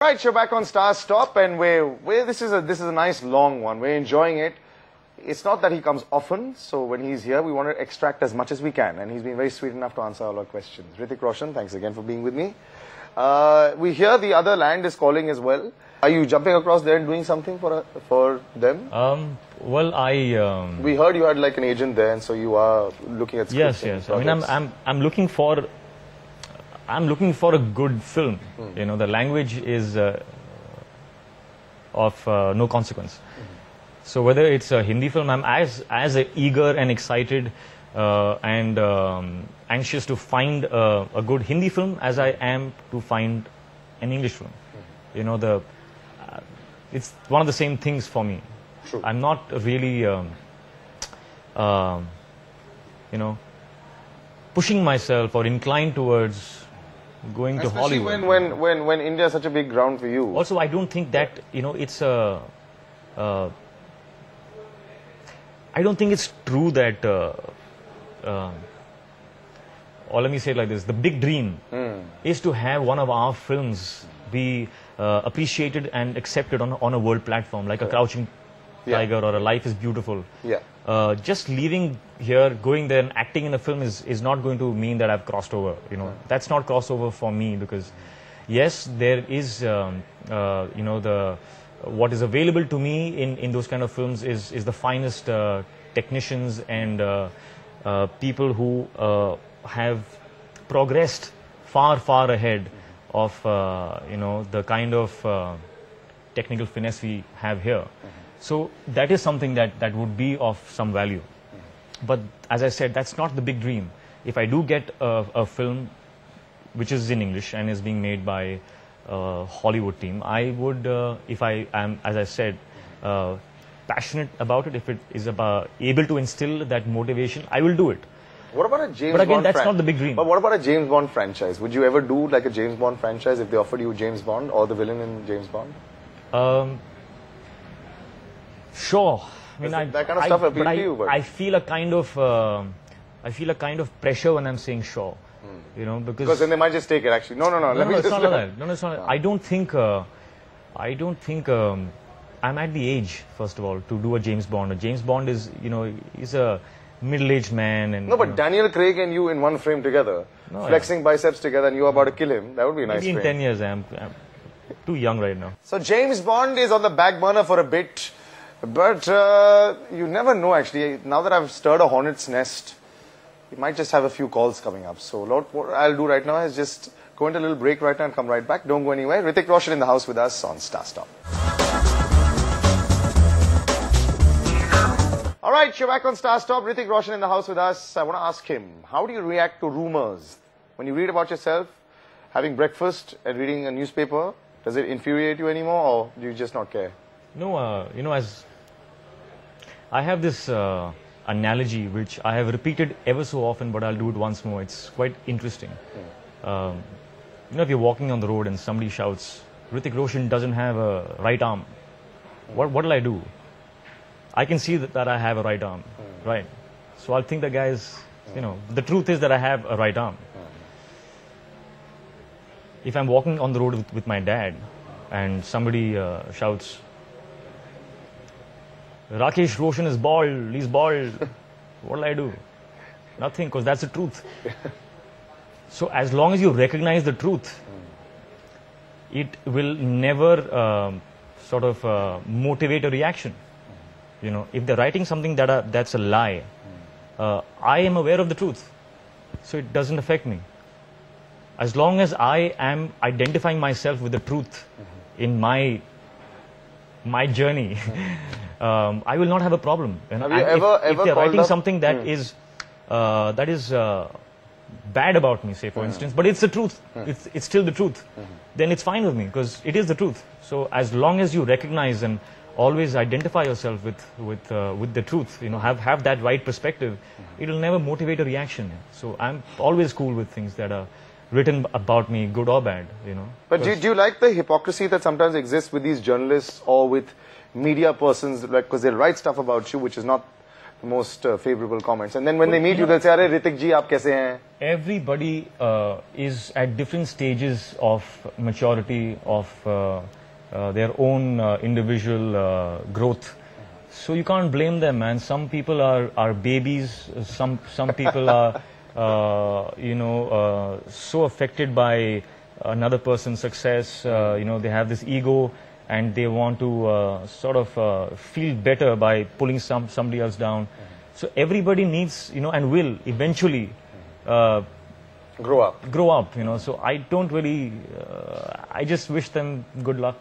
Right, you're back on Star Stop, and this is a nice long one. We're enjoying it. It's not that he comes often, so when he's here, we want to extract as much as we can, and he's been very sweet enough to answer all our questions. Hrithik Roshan, thanks again for being with me. We hear the other land is calling as well. Are you jumping across there and doing something for them? We heard you had like an agent there, and so you are looking at scripts. Yes. I mean, I'm looking for a good film. You know, the language is of no consequence. So whether it's a Hindi film, I'm as eager and excited and anxious to find a good Hindi film as I am to find an English film. You know, it's one of the same things for me. True. I'm not really, pushing myself or inclined towards going to Hollywood. Especially when India is such a big ground for you. Also, I don't think that, it's a... I don't think it's true that, or let me say it like this, the big dream is to have one of our films be appreciated and accepted on a world platform, like a Crouching Tiger or a Life is Beautiful. Yeah. Just leaving here, going there and acting in a film is not going to mean that I've crossed over. You know, that's not crossover for me, because yes, there is, what is available to me in those kind of films is the finest technicians and people who have progressed far ahead of the kind of technical finesse we have here. So that is something that would be of some value. But as I said, that's not the big dream. If I do get a film which is in English and is being made by a Hollywood team, I would, if I am, as I said, passionate about it, if it is able to instill that motivation, I will do it. What about a James Bond? But again, that's not the big dream. But what about a James Bond franchise? Would you ever do like a James Bond franchise if they offered you James Bond or the villain in James Bond? Sure. I mean, that kind of stuff appeal to you, but I feel a kind of pressure when I'm saying sure. You know, because then they might just take it. Actually, no. Let me it's just not like that. No, it's not. I don't think I'm at the age, first of all, to do a James Bond. A James Bond is, he's a middle-aged man, and no, but Daniel Craig and you in one frame together, flexing biceps together, and you're about to kill him. That would be a nice maybe in frame. 10 years, I'm too young right now. So James Bond is on the back burner for a bit, but you never know. Actually, now that I've stirred a hornet's nest, you might just have a few calls coming up. So what I'll do right now is just go into a little break right now and come right back. Don't go anywhere. Hrithik Roshan in the house with us on Star Stop. All right, you're back on Star Stop. Hrithik Roshan in the house with us. I want to ask him, how do you react to rumors? When you read about yourself, having breakfast and reading a newspaper, does it infuriate you anymore, or do you just not care? No, as I have this analogy which I have repeated ever so often, but I'll do it once more. It's quite interesting. If you're walking on the road and somebody shouts, Hrithik Roshan doesn't have a right arm, what'll I do? I can see that I have a right arm, right? So I'll think the guy is, the truth is that I have a right arm. If I'm walking on the road with my dad and somebody shouts, Rakesh Roshan is bald, he's bald, what'll I do? Nothing, because that's the truth. So as long as you recognize the truth, it will never motivate a reaction. If they're writing something that's a lie, I am aware of the truth, so it doesn't affect me. As long as I am identifying myself with the truth in my journey, I will not have a problem. Have you ever if they're writing something that is bad about me, say for instance, but it's the truth, it's still the truth, then it's fine with me, because it is the truth. So as long as you recognize and always identify yourself with the truth, have that right perspective, it will never motivate a reaction. So I'm always cool with things that are written about me, good or bad, But do you like the hypocrisy that sometimes exists with these journalists or with media persons, because they'll write stuff about you which is not most favorable comments. And then when they meet you, they'll say, "Arey Hrithik ji, aap kaise hain?" Everybody is at different stages of maturity of their own individual growth. So you can't blame them, man. Some people are babies. Some people are, so affected by another person's success. They have this ego and they want to sort of feel better by pulling somebody else down. So everybody needs, and will eventually Grow up. So I don't really, I just wish them good luck.